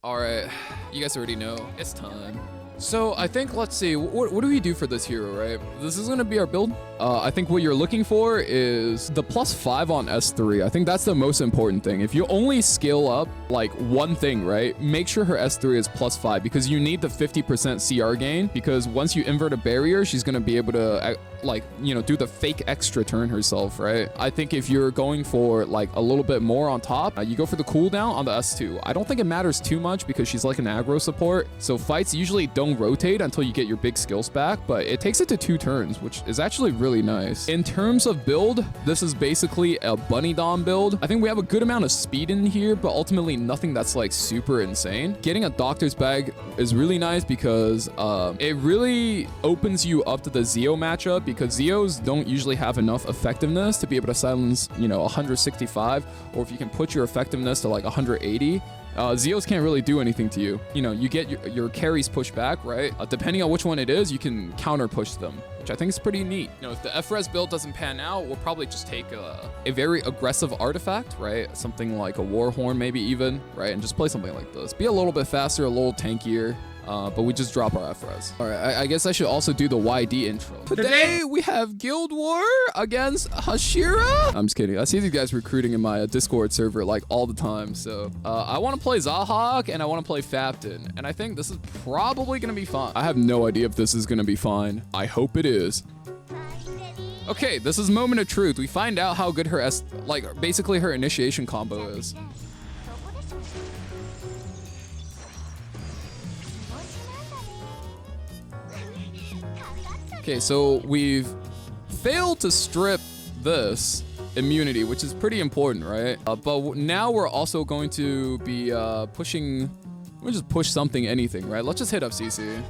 All right, you guys already know it's time. So I think, let's see, what do we do for this hero, right? This is gonna be our build. I think what you're looking for is the +5 on S3. I think that's the most important thing. If you only scale up like one thing, right? Make sure her S3 is +5 because you need the 50% CR gain, because once you invert a barrier, she's gonna be able to like, you know, do the fake extra turn herself, right? I think if you're going for like a little bit more on top, you go for the cooldown on the S2. I don't think it matters too much because she's like an aggro support. So fights usually don't rotate until you get your big skills back, but it takes it to 2 turns, which is actually really nice. In terms of build, this is basically a bunny dom build. I think we have a good amount of speed in here, but ultimately nothing that's like super insane. Getting a doctor's bag is really nice because it really opens you up to the Zeo matchup, because Zeos don't usually have enough effectiveness to be able to silence, you know, 165, or if you can put your effectiveness to like 180, Zeos can't really do anything to you. You know, you get your carries pushed back, right? Depending on which one it is, you can counter push them, which I think is pretty neat. You know, if the FRES build doesn't pan out, we'll probably just take a very aggressive artifact, right? Something like a Warhorn maybe even, right? And just play something like this. Be a little bit faster, a little tankier. But we just drop our FRES. All right, I guess I should also do the YD intro. Today we have Guild War against Hashira. I'm just kidding. I see these guys recruiting in my Discord server like all the time. So I want to play Zahhak and I want to play Fapton. And I think this is probably going to be fun. I have no idea if this is going to be fine. I hope it is. Okay, this is moment of truth. We find out how good her basically her initiation combo is. Okay, so we've failed to strip this immunity, which is pretty important, right? But now we're also going to be pushing. We'll just push something, anything, right? Let's just hit up CC.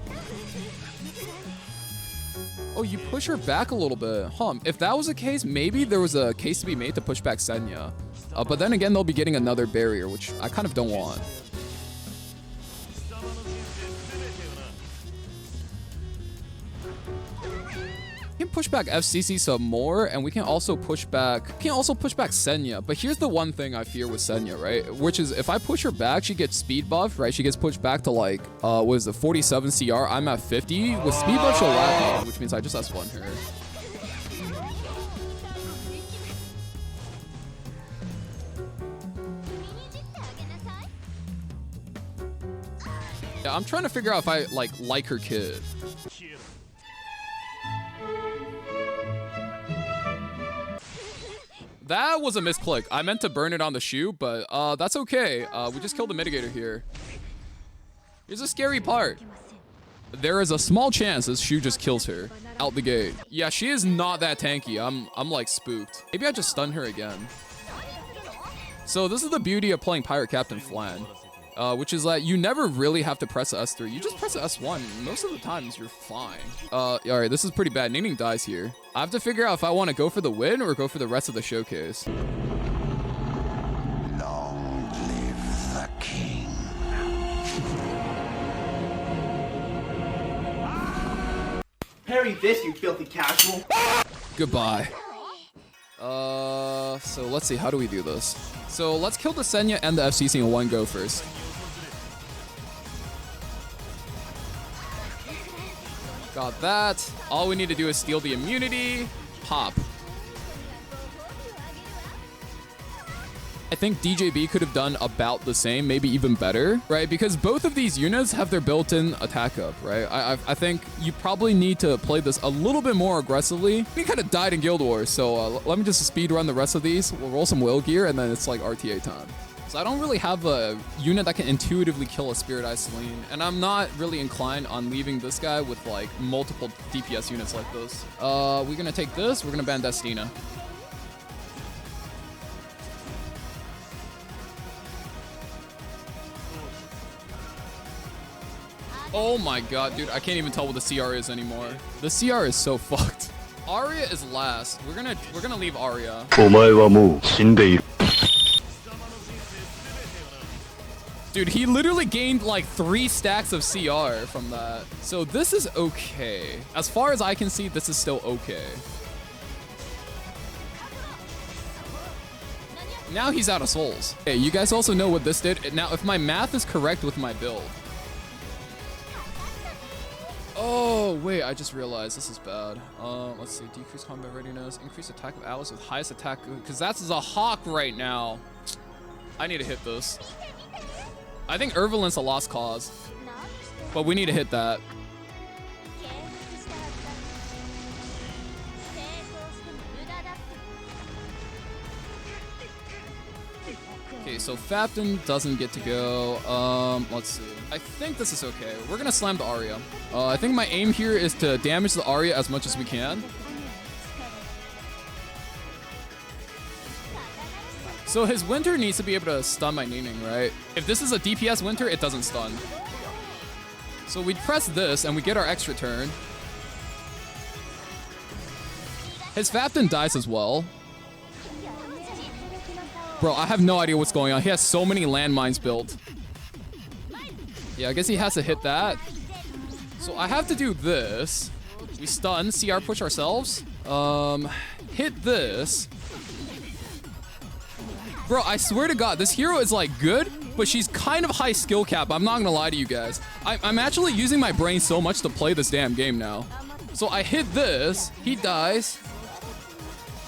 Oh, you push her back a little bit. If that was the case, maybe there was a case to be made to push back Senya. But then again, they'll be getting another barrier, which I kind of don't want. We can push back FCC some more, and we can also push back Senya. But here's the one thing I fear with Senya, right? Which is if I push her back, she gets speed buff, right? She gets pushed back to like what is it, 47 CR. I'm at 50. With speed buff, she'll lap me, which means I just S1 her. Yeah, I'm trying to figure out if I like her kid. That was a misclick. I meant to burn it on the shoe, but that's okay. We just killed the mitigator here. Here's a scary part. There is a small chance this shoe just kills her out the gate. Yeah, she is not that tanky. I'm like spooked. Maybe I just stun her again. So this is the beauty of playing Pirate Captain Flan. Which is that you never really have to press S3. You just press S1. Most of the times, you're fine. All right, this is pretty bad. Ningning dies here. I have to figure out if I want to go for the win or go for the rest of the showcase. Long live the king. Parry this, you filthy casual. Goodbye. So let's see. How do we do this? So let's kill the Senya and the FCC in one go first. Got that. All we need to do is steal the immunity. Pop. I think DJB could have done about the same, maybe even better, right? Because both of these units have their built-in attack up, right? I think you probably need to play this a little bit more aggressively. We kind of died in Guild Wars, so let me just speed run the rest of these. We'll roll some will gear, and then it's like RTA time. So I don't really have a unit that can intuitively kill a Spirit Eye Celine, and I'm not really inclined on leaving this guy with like multiple DPS units like this. We're gonna take this. We're gonna ban Destina. Oh my god, dude, I can't even tell what the CR is anymore. The CR is so fucked. Arya is last. We're gonna leave Arya. Dude, he literally gained like 3 stacks of CR from that. So this is okay. As far as I can see, this is still okay. Now he's out of souls. Hey, you guys also know what this did. Now, if my math is correct with my build. Oh, wait, I just realized this is bad. Let's see, decrease combat readiness, increase attack of allies with highest attack, because that's a hawk right now. I need to hit this. I think Irvelyn's a lost cause, but we need to hit that. Okay, so Fapton doesn't get to go. Let's see. I think this is okay. We're gonna slam the Arya. I think my aim here is to damage the Arya as much as we can. So his Winter needs to be able to stun my Ningning, right? If this is a DPS Winter, it doesn't stun. So we press this and we get our extra turn. His Fapton dies as well. Bro, I have no idea what's going on. He has so many landmines built. Yeah, I guess he has to hit that. So I have to do this. We stun, CR push ourselves. Hit this. Bro, I swear to God, this hero is like good, but she's kind of high skill cap. I'm not gonna lie to you guys. I'm actually using my brain so much to play this damn game now. So I hit this, he dies.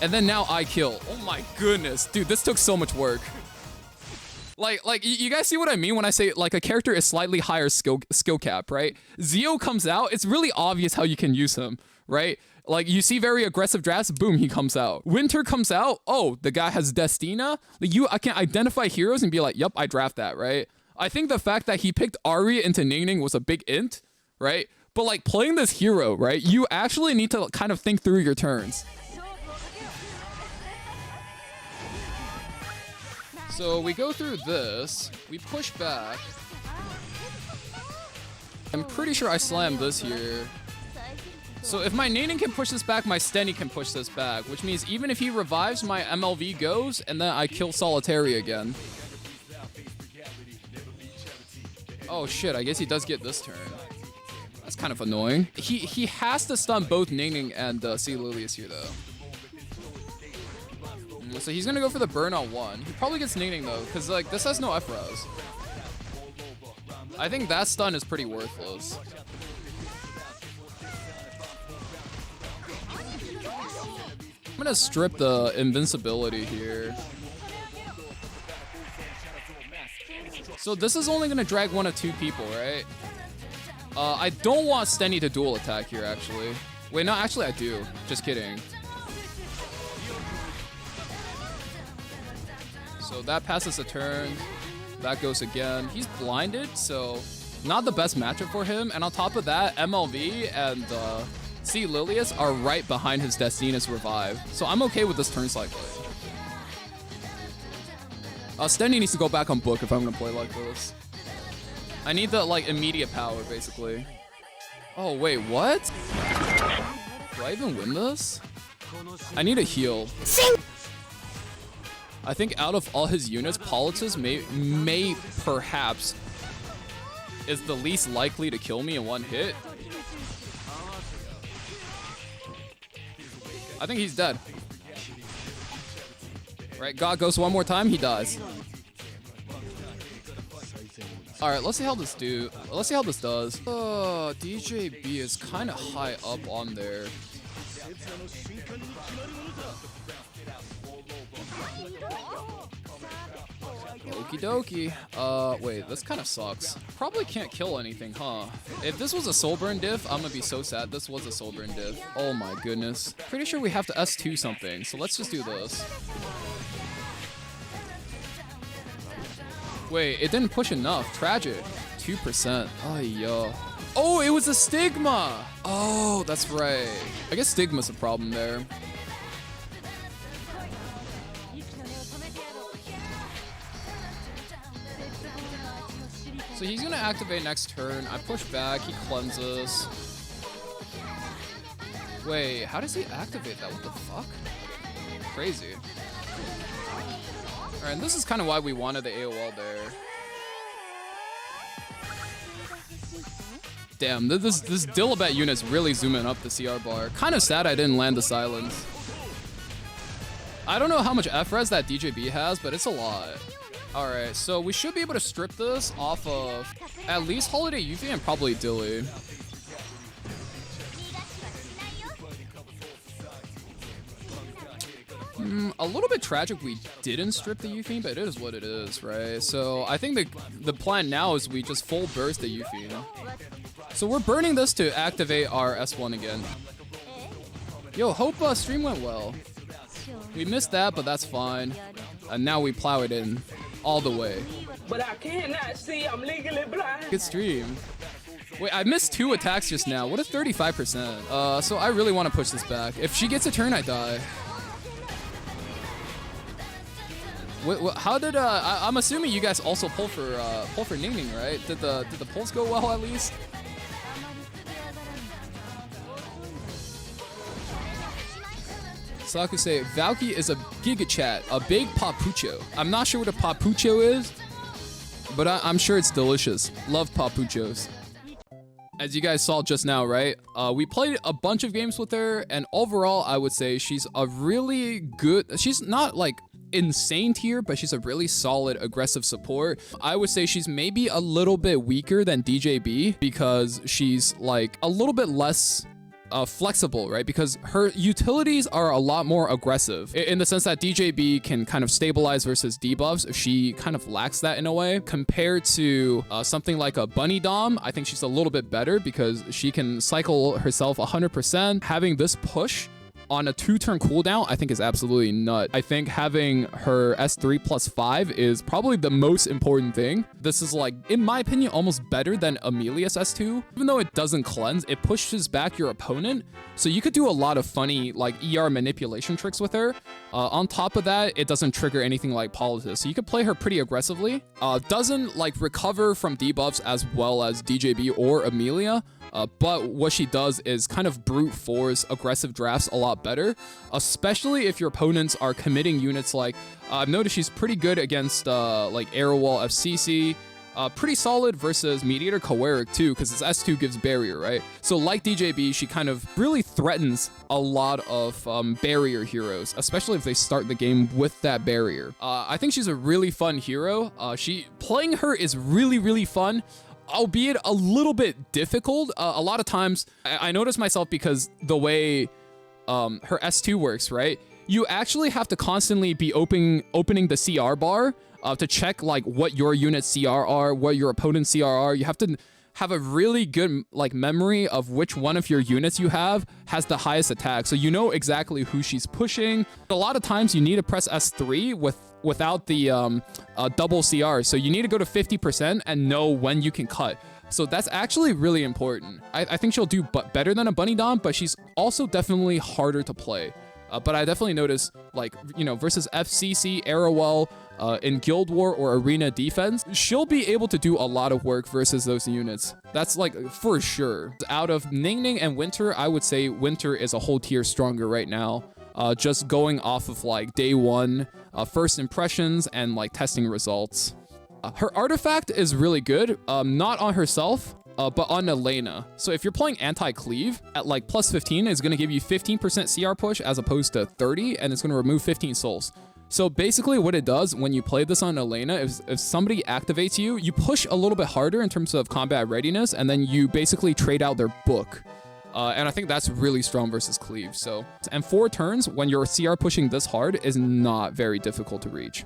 And then now I kill. Oh my goodness. Dude, this took so much work. Like you guys see what I mean when I say like a character is slightly higher skill cap, right? Zio comes out, it's really obvious how you can use him, right? Like you see very aggressive drafts, boom, he comes out. Winter comes out, oh, the guy has Destina. Like I can identify heroes and be like, yep, I draft that, right? I think the fact that he picked Arya into Ningning was a big int, right? But like playing this hero, right? You actually need to kind of think through your turns. So we go through this, we push back. I'm pretty sure I slammed this here. So if my Ningning can push this back, my Stenny can push this back, which means even if he revives, my MLV goes, and then I kill Solitary again. Oh shit, I guess he does get this turn. That's kind of annoying. He has to stun both Ningning and Sea Lilius here though. So he's gonna go for the burn on one. He probably gets Ningning though, because like this has no F-Res. I think that stun is pretty worthless. I'm gonna strip the invincibility here. So this is only gonna drag one of two people, right? I don't want Stenny to dual attack here actually. Wait, no, actually I do. Just kidding. So that passes a turn. That goes again. He's blinded, so not the best matchup for him. And on top of that, MLV and Sea Lilius are right behind his Destina's revive. So I'm okay with this turn cycle. Stenny needs to go back on book if I'm gonna play like this. I need the like immediate power, basically. Oh wait, what? Do I even win this? I need a heal. I think out of all his units, Politis may perhaps is the least likely to kill me in one hit. I think he's dead. Right, God goes one more time, he dies. All right, let's see how this does. Oh, DJB is kind of high up on there. Okie dokie. Wait, this kind of sucks. Probably can't kill anything, huh? If this was a Soulburn diff, I'm gonna be so sad this was a Soulburn diff. Oh my goodness. Pretty sure we have to S2 something, so let's just do this. Wait, it didn't push enough. Tragic. 2%. Oh, yo. Oh, it was a Stigma! Oh, that's right. I guess Stigma's a problem there. So he's gonna activate next turn. I push back, he cleanses. Wait, how does he activate that? What the fuck? Crazy. Alright, and this is kind of why we wanted the AOL there. Damn, this Dilibet unit's really zooming up the CR bar. Kind of sad I didn't land the silence. I don't know how much F-res that DJB has, but it's a lot. All right, so we should be able to strip this off of at least Holiday Yuffie and probably Dilly. A little bit tragic we didn't strip the Yuffie, but it is what it is, right? So I think the plan now is we just full burst the Yuffie. So we're burning this to activate our S1 again. Yo, hope stream went well. We missed that, but that's fine. And now we plow it in all the way. But I cannot see, I'm legally blind. Good stream. Wait, I missed 2 attacks just now. What a 35%. So I really want to push this back. If she gets a turn, I die. How did I'm assuming you guys also pull for Ningning, right? Did the pulls go well at least? Saku say Valky is a giga chat, a big papucho. I'm not sure what a papucho is, but I'm sure it's delicious. Love papuchos. As you guys saw just now, right? We played a bunch of games with her, and overall, I would say she's a really good. She's not like insane tier, but she's a really solid aggressive support. I would say she's maybe a little bit weaker than DJB because she's like a little bit less flexible, right? Because her utilities are a lot more aggressive in the sense that DJB can kind of stabilize versus debuffs. She kind of lacks that in a way compared to something like a Bunny Dom. I think she's a little bit better because she can cycle herself 100%. Having this push on a 2-turn cooldown, I think is absolutely nut. I think having her S3 plus 5 is probably the most important thing. This is like, in my opinion, almost better than Amelia's S2. Even though it doesn't cleanse, it pushes back your opponent. So you could do a lot of funny like ER manipulation tricks with her. On top of that, it doesn't trigger anything like Politis. So you could play her pretty aggressively. Doesn't like recover from debuffs as well as DJB or Amelia. But what she does is kind of brute force aggressive drafts a lot better, especially if your opponents are committing units like, I've noticed she's pretty good against like Arrowwall FCC, pretty solid versus Mediator Coeric too, because its S2 gives barrier, right? So like DJB, she kind of really threatens a lot of barrier heroes, especially if they start the game with that barrier. I think she's a really fun hero. Playing her is really, really fun, albeit a little bit difficult. A lot of times I notice myself because the way her S2 works, right? You actually have to constantly be opening the CR bar to check like what your unit's CR are, what your opponent's CR are. You have to have a really good like memory of which one of your units you have has the highest attack. So you know exactly who she's pushing. A lot of times you need to press S3 without the double CR. So you need to go to 50% and know when you can cut. So that's actually really important. I think she'll do better than a Bunny Dom, but she's also definitely harder to play. But I definitely notice, like, you know, versus FCC, Arrowwell, in Guild War or Arena defense, she'll be able to do a lot of work versus those units. That's like for sure. Out of Ningning and Winter, I would say Winter is a whole tier stronger right now. Just going off of like day one, first impressions and like testing results. Her artifact is really good, not on herself, but on Elena. So if you're playing anti-cleave at like plus 15, it's going to give you 15% CR push as opposed to 30, and it's going to remove 15 souls. So basically what it does when you play this on Elena is if somebody activates you, you push a little bit harder in terms of combat readiness, and then you basically trade out their book. And I think that's really strong versus cleave. So, and 4 turns when you're CR pushing this hard is not very difficult to reach.